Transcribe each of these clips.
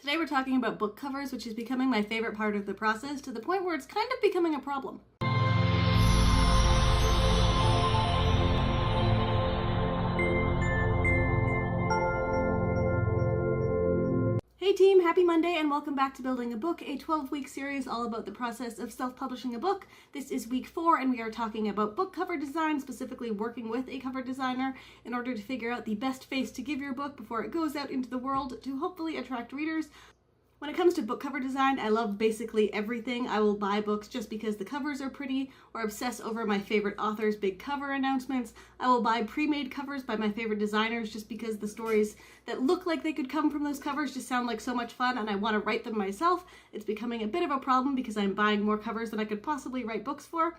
Today we're talking about book covers, which is becoming my favorite part of the process to the point where it's kind of becoming a problem. Hey team, happy Monday and welcome back to Building a Book, a 12-week series all about the process of self-publishing a book. This is week 4 and we are talking about book cover design, specifically working with a cover designer in order to figure out the best face to give your book before it goes out into the world to hopefully attract readers. When it comes to book cover design, I love basically everything. I will buy books just because the covers are pretty or obsess over my favorite authors' big cover announcements. I will buy pre-made covers by my favorite designers just because the stories that look like they could come from those covers just sound like so much fun and I want to write them myself. It's becoming a bit of a problem because I'm buying more covers than I could possibly write books for.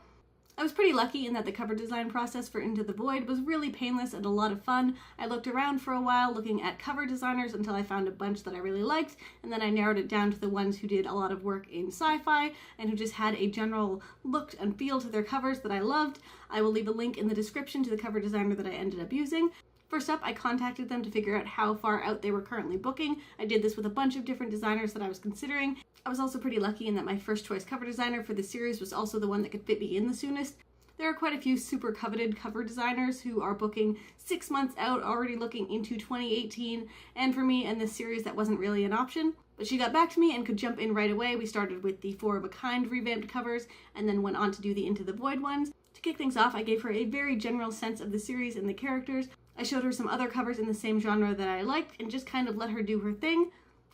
I was pretty lucky in that the cover design process for Into the Void was really painless and a lot of fun. I looked around for a while looking at cover designers until I found a bunch that I really liked, and then I narrowed it down to the ones who did a lot of work in sci-fi and who just had a general look and feel to their covers that I loved. I will leave a link in the description to the cover designer that I ended up using. First up, I contacted them to figure out how far out they were currently booking. I did this with a bunch of different designers that I was considering. I was also pretty lucky in that my first choice cover designer for the series was also the one that could fit me in the soonest. There are quite a few super coveted cover designers who are booking 6 months out, already looking into 2018, and for me and this series that wasn't really an option. But she got back to me and could jump in right away. We started with the 4 of a Kind revamped covers and then went on to do the Into the Void ones. To kick things off, I gave her a very general sense of the series and the characters. I showed her some other covers in the same genre that I liked and just kind of let her do her thing.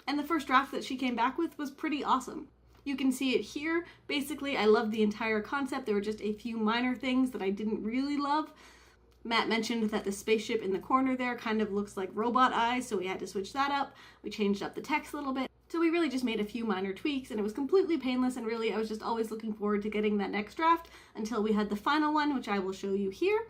And the first draft that she came back with was pretty awesome. You can see it here. Basically, I loved the entire concept. There were just a few minor things that I didn't really love. Matt mentioned that the spaceship in the corner there kind of looks like robot eyes, so we had to switch that up. We changed up the text a little bit. So we really just made a few minor tweaks and it was completely painless, and really I was just always looking forward to getting that next draft until we had the final one, which I will show you here.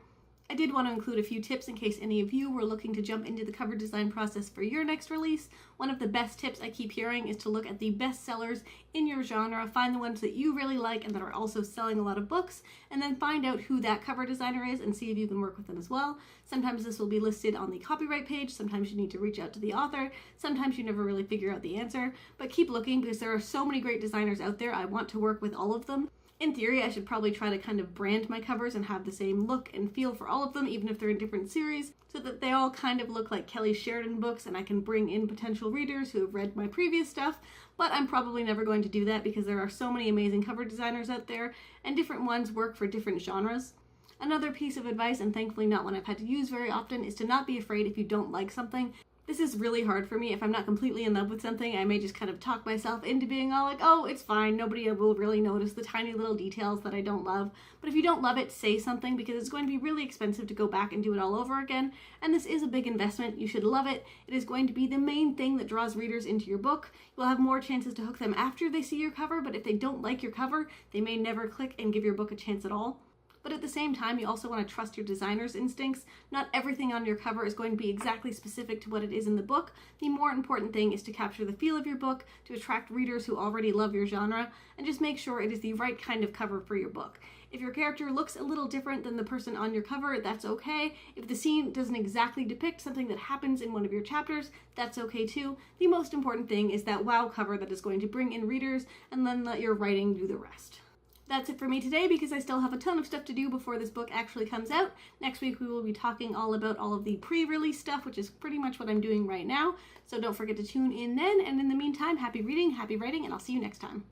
I did want to include a few tips in case any of you were looking to jump into the cover design process for your next release. One of the best tips I keep hearing is to look at the best sellers in your genre, find the ones that you really like and that are also selling a lot of books, and then find out who that cover designer is and see if you can work with them as well. Sometimes this will be listed on the copyright page, sometimes you need to reach out to the author, sometimes you never really figure out the answer, but keep looking because there are so many great designers out there. I want to work with all of them. In theory, I should probably try to kind of brand my covers and have the same look and feel for all of them, even if they're in different series, so that they all kind of look like Kellie Sheridan books and I can bring in potential readers who have read my previous stuff, but I'm probably never going to do that because there are so many amazing cover designers out there and different ones work for different genres. Another piece of advice, and thankfully not one I've had to use very often, is to not be afraid if you don't like something. This is really hard for me. If I'm not completely in love with something, I may just kind of talk myself into being all like, oh, it's fine, nobody will really notice the tiny little details that I don't love. But if you don't love it, say something, because it's going to be really expensive to go back and do it all over again. And this is a big investment. You should love it. It is going to be the main thing that draws readers into your book. You'll have more chances to hook them after they see your cover, but if they don't like your cover, they may never click and give your book a chance at all. But at the same time, you also want to trust your designer's instincts. Not everything on your cover is going to be exactly specific to what it is in the book. The more important thing is to capture the feel of your book, to attract readers who already love your genre, and just make sure it is the right kind of cover for your book. If your character looks a little different than the person on your cover, that's okay. If the scene doesn't exactly depict something that happens in one of your chapters, that's okay too. The most important thing is that wow cover that is going to bring in readers, and then let your writing do the rest. That's it for me today because I still have a ton of stuff to do before this book actually comes out. Next week we will be talking all about all of the pre-release stuff, which is pretty much what I'm doing right now. So don't forget to tune in then. And in the meantime, happy reading, happy writing, and I'll see you next time.